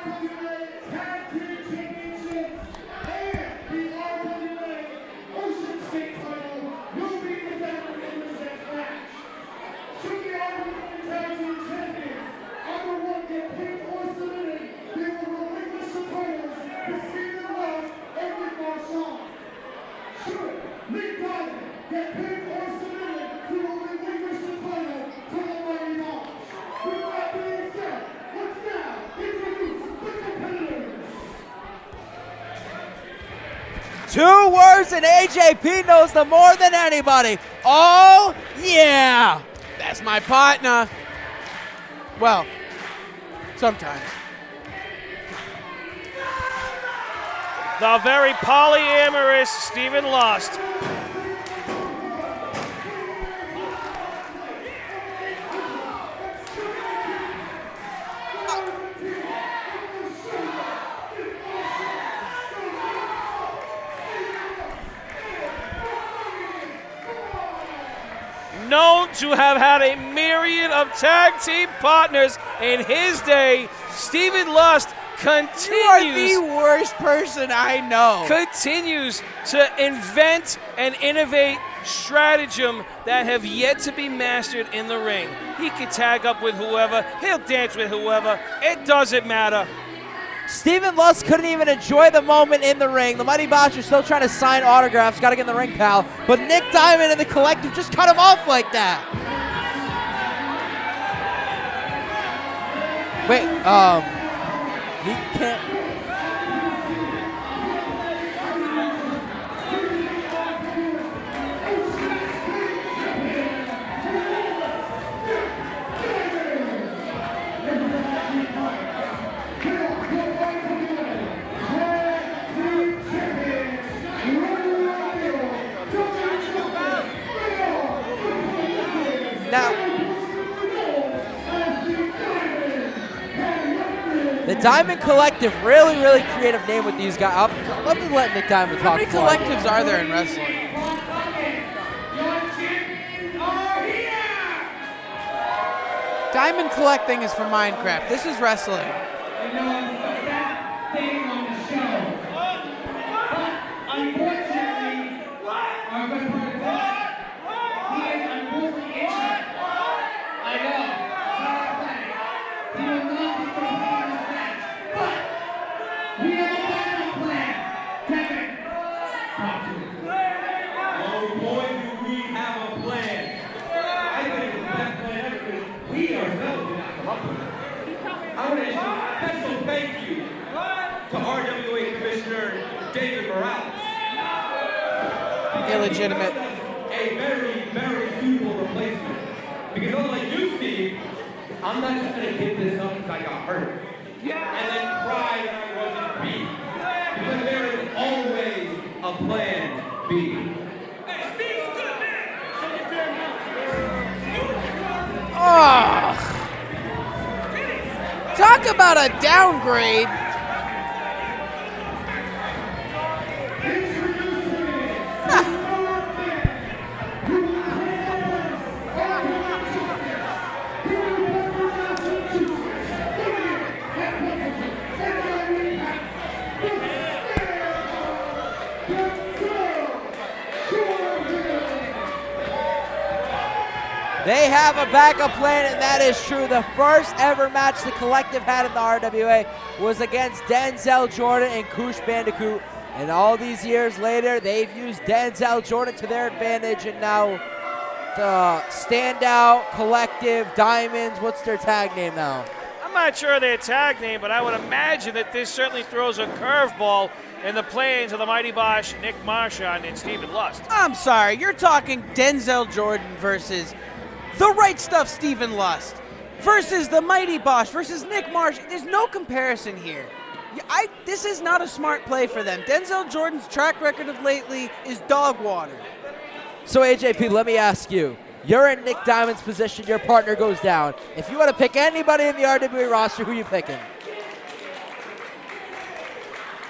RWA Tag Team Championships and the RWA Ocean State title will be defended in this next match. Should the RWA Tag Team Champions either one get pinned or submitted, they will relinquish the titles to Stephen Lust and Nick Marchand. Should Nick Diamond get pinned or submitted, he will relinquish the title to the Mighty Bosch. With that being said, let's now introduce the competitors. 2 words and AJP knows them more than anybody. Oh, yeah. That's my partner. Well, sometimes. The very polyamorous Stephen Lust. Known to have had a myriad of tag team partners in his day, Stephen Lust You are continues the worst person I know. continues to invent and innovate stratagem that have yet to be mastered in the ring. He can tag up with whoever, he'll dance with whoever, it doesn't matter. Stephen Lust couldn't even enjoy the moment in the ring. The Mighty Bosch are still trying to sign autographs. Got to get in the ring, pal. But Nick Diamond and the Collective just cut him off like that. Wait, he can't. Now, the Diamond Collective, really creative name with these guys. Let me let Nick Diamond talk. How many collectives are there in wrestling? Diamond collecting is for Minecraft. This is wrestling. I want to issue a special thank you to RWA Commissioner David Morales. Illegitimate. A very suitable replacement. Because unlike you, Steve, I'm not just going to give this up because I got hurt. And then cry that I wasn't beat. Because there is always a plan B. Oh. Talk about a downgrade. They have a backup plan, and that is true. The first ever match the Collective had in the RWA was against Denzel Jordan and Koosh Bandicoot. And all these years later, they've used Denzel Jordan to their advantage, and now the Standout Collective Diamonds, what's their tag name now? I'm not sure their tag name, but I would imagine that this certainly throws a curveball in the plans of the Mighty Bosch, Nick Marchand, and Stephen Lust. I'm sorry, you're talking Denzel Jordan versus the Right Stuff Stephen Lust versus the Mighty Bosch versus Nick Marsh. There's no comparison here. This is not a smart play for them. Denzel Jordan's track record of lately is dog water. So AJP, let me ask you. You're in Nick Diamond's position. Your partner goes down. If you want to pick anybody in the RWA roster, who are you picking?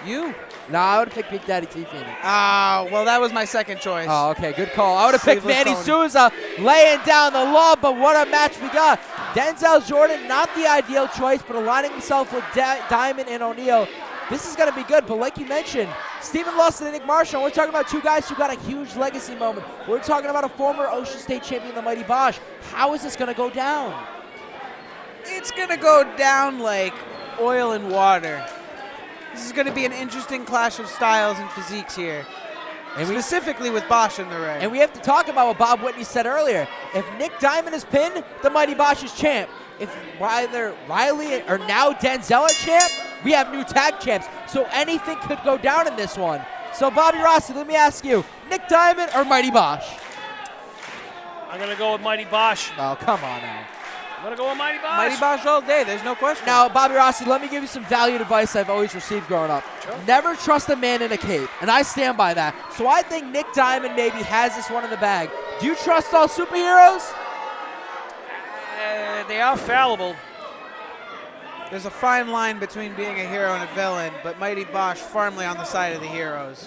You? No, I would have picked Big Daddy T. Phoenix. Well, that was my second choice. Oh, okay, good call. I would have picked Sleeveless Manny Tony. Souza laying down the law, but what a match we got. Denzel Jordan, not the ideal choice, but aligning himself with Diamond and O'Neal. This is going to be good, but like you mentioned, Stephen Lust and Nick Marchand, we're talking about two guys who got a huge legacy moment. We're talking about a former Ocean State champion, the Mighty Bosch. How is this going to go down? It's going to go down like oil and water. This is going to be an interesting clash of styles and physiques here, and specifically with Bosch in the ring. And we have to talk about what Bob Whitney said earlier. If Nick Diamond is pinned, the Mighty Bosch is champ. If either Riley or now Denzel are champ, we have new tag champs. So anything could go down in this one. So Bobby Rossi, let me ask you, Nick Diamond or Mighty Bosch? I'm going to go with Mighty Bosch. Oh, come on now. I'm going to go with Mighty Bosch. Mighty Bosch all day, there's no question. Now, Bobby Rossi, let me give you some valued advice I've always received growing up. Sure. Never trust a man in a cape, and I stand by that. So I think Nick Diamond maybe has this one in the bag. Do you trust all superheroes? They are fallible. There's a fine line between being a hero and a villain, but Mighty Bosch firmly on the side of the heroes.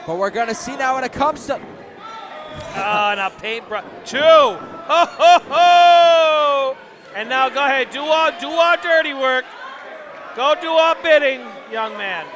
But we're going to see now when it comes to... Now paintbrush. 2. Ho, ho, ho! And now go ahead, do our dirty work. Go do our bidding, young man.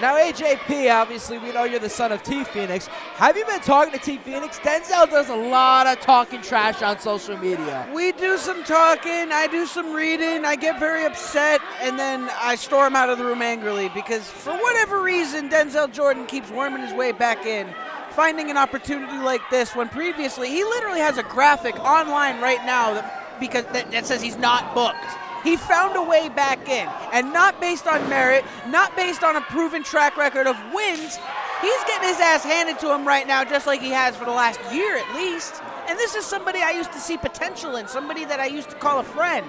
Now, AJP, obviously, we know you're the son of T Phoenix. Have you been talking to T Phoenix? Denzel does a lot of talking trash on social media. We do some talking, I do some reading, I get very upset, and then I storm out of the room angrily because for whatever reason, Denzel Jordan keeps worming his way back in, finding an opportunity like this when previously he literally has a graphic online right now that says he's not booked. He found a way back in, and not based on merit, not based on a proven track record of wins. He's getting his ass handed to him right now, just like he has for the last year at least. And this is somebody I used to see potential in, somebody that I used to call a friend.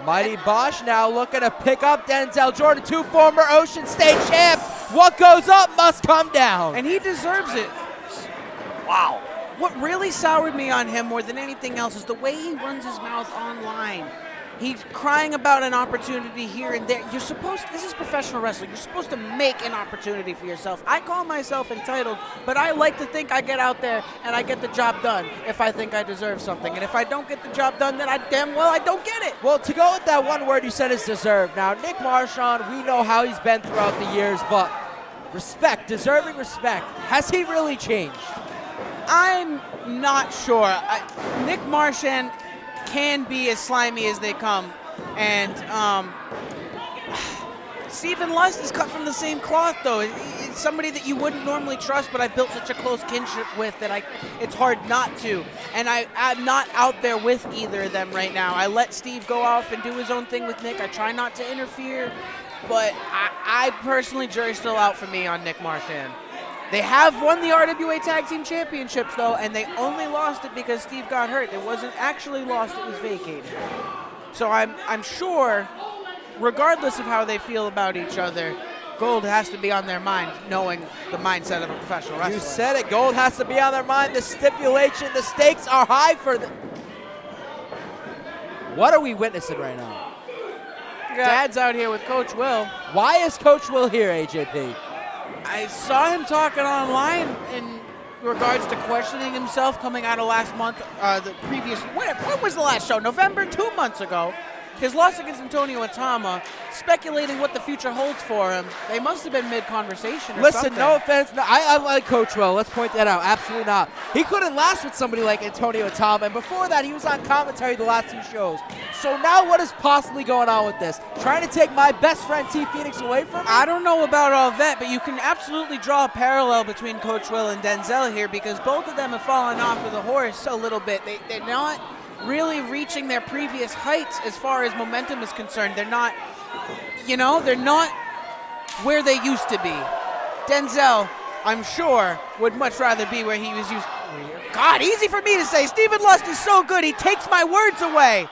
Mighty Bosch now looking to pick up Denzel Jordan, 2 former Ocean State champs. What goes up must come down. And he deserves it. Wow. What really soured me on him more than anything else is the way he runs his mouth online. He's crying about an opportunity here and there. This is professional wrestling. You're supposed to make an opportunity for yourself. I call myself entitled, but I like to think I get out there and I get the job done if I think I deserve something. And if I don't get the job done, then I don't get it. Well, to go with that one word you said is deserve. Now, Nick Marchand, we know how he's been throughout the years, but respect, deserving respect. Has he really changed? I'm not sure. Nick Marchand can be as slimy as they come, and Stephen Lust is cut from the same cloth, though. It's somebody that you wouldn't normally trust, but I built such a close kinship with that it's hard not to. And I'm not out there with either of them right now. I let Steve go off and do his own thing with Nick. I try not to interfere, but I personally, jury's still out for me on Nick Marchand. They have won the RWA Tag Team Championships, though, and they only lost it because Steve got hurt. It wasn't actually lost, it was vacated. So I'm sure, regardless of how they feel about each other, gold has to be on their mind, knowing the mindset of a professional wrestler. You said it, gold has to be on their mind. The stipulation, the stakes are high for the... What are we witnessing right now? Dad's out here with Coach Will. Why is Coach Will here, AJP? I saw him talking online in regards to questioning himself coming out of last month, when was the last show? November, 2 months ago. His loss against Antonio Atama, speculating what the future holds for him. They must have been mid-conversation or Listen, something. no offense. No, I like Coach Will. Let's point that out. Absolutely not. He couldn't last with somebody like Antonio Atama, and before that, he was on commentary the last 2 shows. So now what is possibly going on with this? Trying to take my best friend T Phoenix away from me? I don't know about all that, but you can absolutely draw a parallel between Coach Will and Denzel here because both of them have fallen off of the horse a little bit. They're not really reaching their previous heights as far as momentum is concerned. They're not, they're not where they used to be. Denzel, I'm sure, would much rather be where he was used to. God, easy for me to say. Stephen Lust is so good, he takes my words away.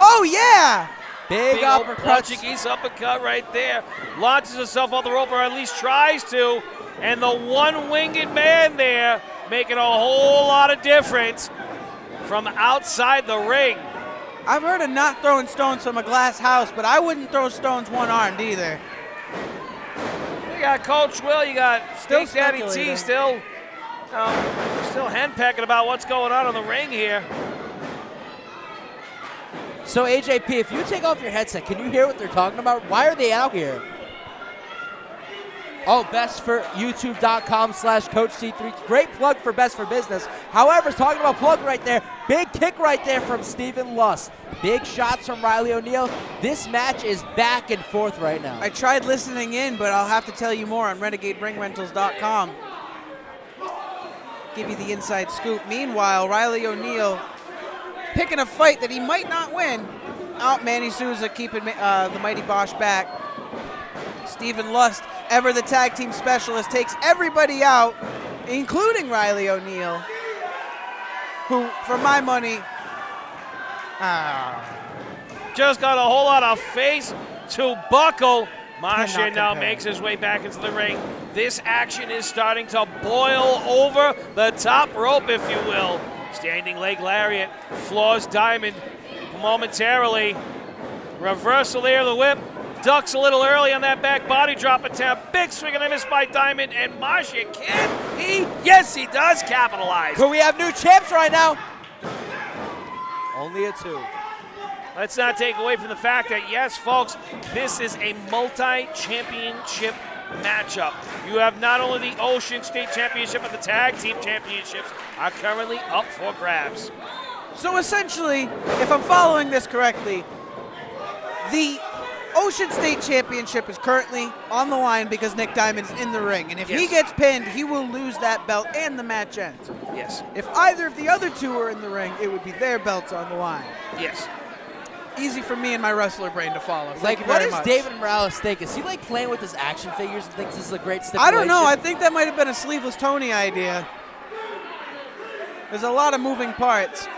Oh, yeah. Big uppercut. Portuguese uppercut right there. Launches himself on the rope, or at least tries to. And the one-winged man there making a whole lot of difference from outside the ring. I've heard of not throwing stones from a glass house, but I wouldn't throw stones one-armed either. You got Coach Will, you got Still Big Daddy T still henpecking about what's going on in the ring here. So AJP, if you take off your headset, can you hear what they're talking about? Why are they out here? Oh, best for youtube.com/CoachC3. Great plug for Best for Business. However, talking about plug right there, big kick right there from Stephen Lust. Big shots from Riley O'Neal. This match is back and forth right now. I tried listening in, but I'll have to tell you more on RenegadeRingRentals.com. Give you the inside scoop. Meanwhile, Riley O'Neal picking a fight that he might not win. Oh, Manny Souza keeping the Mighty Bosch back. Stephen Lust, ever the tag team specialist, takes everybody out, including Riley O'Neal, who, for my money, just got a whole lot of face to buckle. Marchand now compare. makes his way back into the ring. This action is starting to boil over the top rope, if you will. Standing leg lariat, floors Diamond momentarily. Reversal there, the whip. Ducks a little early on that back body drop attempt. Big swing and a miss by Diamond. And Marchand, can he? Yes, he does capitalize. Could we have new champs right now? Only a 2. Let's not take away from the fact that, yes, folks, this is a multi-championship matchup. You have not only the Ocean State Championship, but the Tag Team Championships are currently up for grabs. So essentially, if I'm following this correctly, the Ocean State Championship is currently on the line because Nick Diamond's in the ring. And if he Yes. gets pinned, he will lose that belt and the match ends. Yes, If either of the other two are in the ring, it would be their belts on the line. yes. Easy for me and my wrestler brain to follow. Thank Like, you what very is much. David Morales think? Is he like playing with his action figures and thinks this is a great I stipulation? don't know. I think that might have been a Sleeveless Tony idea. There's a lot of moving parts.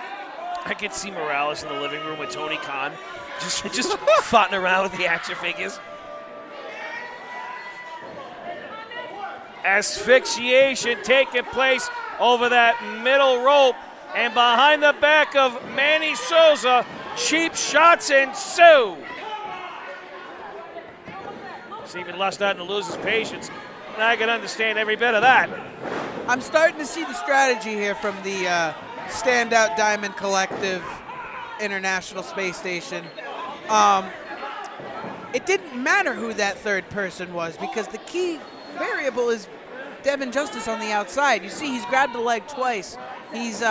I could see Morales in the living room with Tony Khan, just farting around with the action figures. Asphyxiation taking place over that middle rope, and behind the back of Manny Souza, cheap shots ensue. Stephen Lust starting to lose his patience, and I can understand every bit of that. I'm starting to see the strategy here from the Standout Diamond Collective International Space Station. It didn't matter who that third person was because the key variable is Devin Justice on the outside. You see he's grabbed the leg twice. He's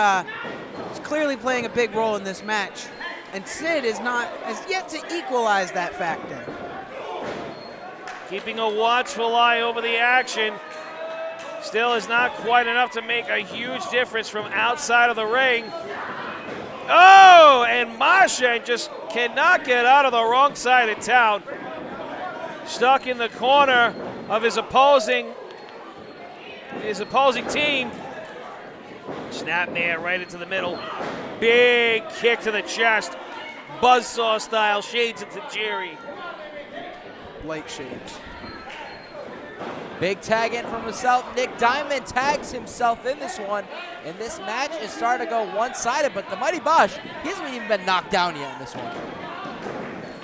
clearly playing a big role in this match. And Sid has yet to equalize that factor. Keeping a watchful eye over the action. Still is not quite enough to make a huge difference from outside of the ring. Oh, and Marchand just cannot get out of the wrong side of town. Stuck in the corner of his opposing team. Snapmare right into the middle. Big kick to the chest. Buzzsaw style, shades into Jerry. Light shades. Big tag in from himself. Nick Diamond tags himself in this one. And this match is starting to go one-sided, but the Mighty Bosch, he hasn't even been knocked down yet in this one.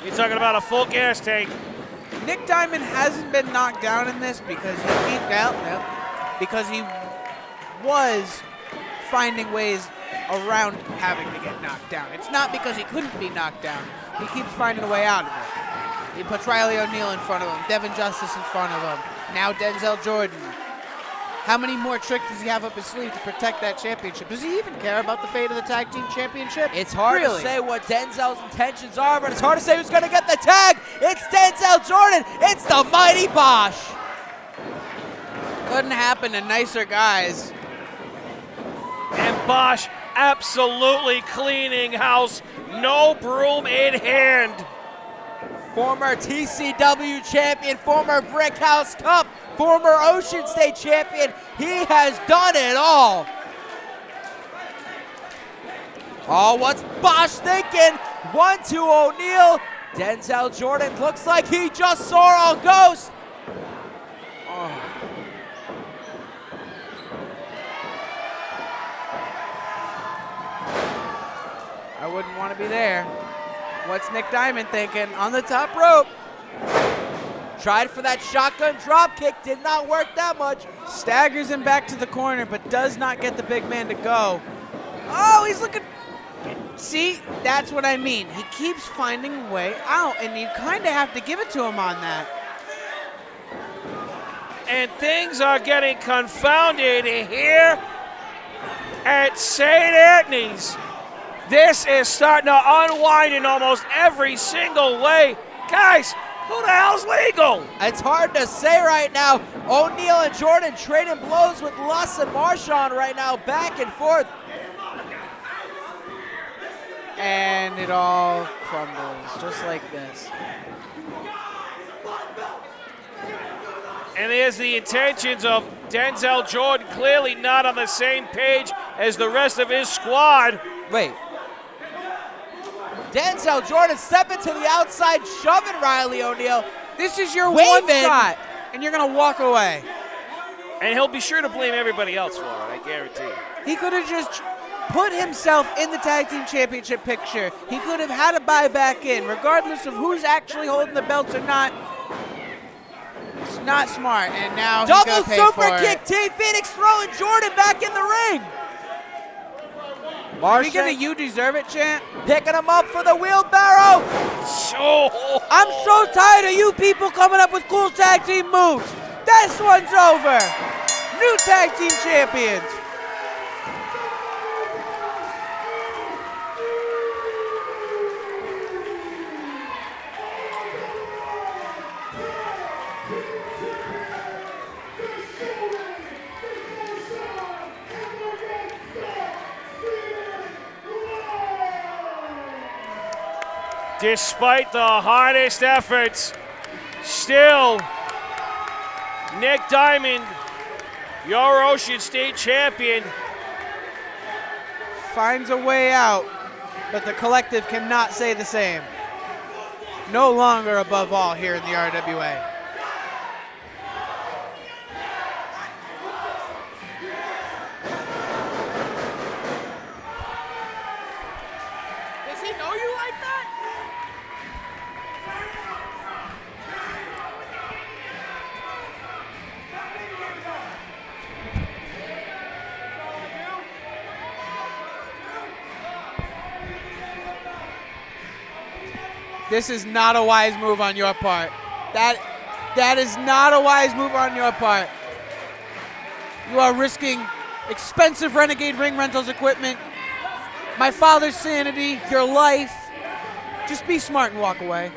You're talking about a full gas tank. Nick Diamond hasn't been knocked down in this because he was finding ways around having to get knocked down. It's not because he couldn't be knocked down. He keeps finding a way out of it. He puts Riley O'Neal in front of him, Devin Justice in front of him, now Denzel Jordan. How many more tricks does he have up his sleeve to protect that championship? Does he even care about the fate of the tag team championship? It's hard Really? to say what Denzel's intentions are, but it's hard to say who's going to get the tag. It's Denzel Jordan. It's the Mighty Bosch. Couldn't happen to nicer guys. And Bosch absolutely cleaning house. No broom in hand. Former TCW champion, former Brickhouse Cup, former Ocean State champion. He has done it all. Oh, what's Bosch thinking? 1-2 O'Neal. Denzel Jordan looks like he just saw a ghost. Oh. I wouldn't want to be there. What's Nick Diamond thinking? On the top rope. Tried for that shotgun drop kick, did not work that much. Staggers him back to the corner, but does not get the big man to go. Oh, he's looking. See, that's what I mean. He keeps finding a way out, and you kind of have to give it to him on that. And things are getting confounded here at St. Anthony's. This is starting to unwind in almost every single way. Guys, who the hell's legal? It's hard to say right now. O'Neal and Jordan trading blows with Luss and Marchand right now, back and forth. And it all crumbles, just like this. And there's the intentions of Denzel Jordan, clearly not on the same page as the rest of his squad. Wait. Denzel Jordan stepping to the outside, shoving Riley O'Neal. This is your Waving. one shot, and you're going to walk away. And he'll be sure to blame everybody else for it, I guarantee you. He could have just put himself in the tag team championship picture. He could have had a buy back in, regardless of who's actually holding the belts or not. It's not smart, and now he's Double gonna pay super for kick, it. T. Phoenix throwing Jordan back in the ring. Are we Marchand gonna "You Deserve It" chant? picking him up for the wheelbarrow. Oh. I'm so tired of you people coming up with cool tag team moves. This one's over. New tag team champions. Despite the hardest efforts, still, Nick Diamond, your Ocean State champion, Finds a way out, but the collective cannot say the same. No longer above all here in the RWA. Does he know you like that? This is not a wise move on your part. That is not a wise move on your part. You are risking expensive Renegade ring rentals equipment, my father's sanity, your life. Just be smart and walk away.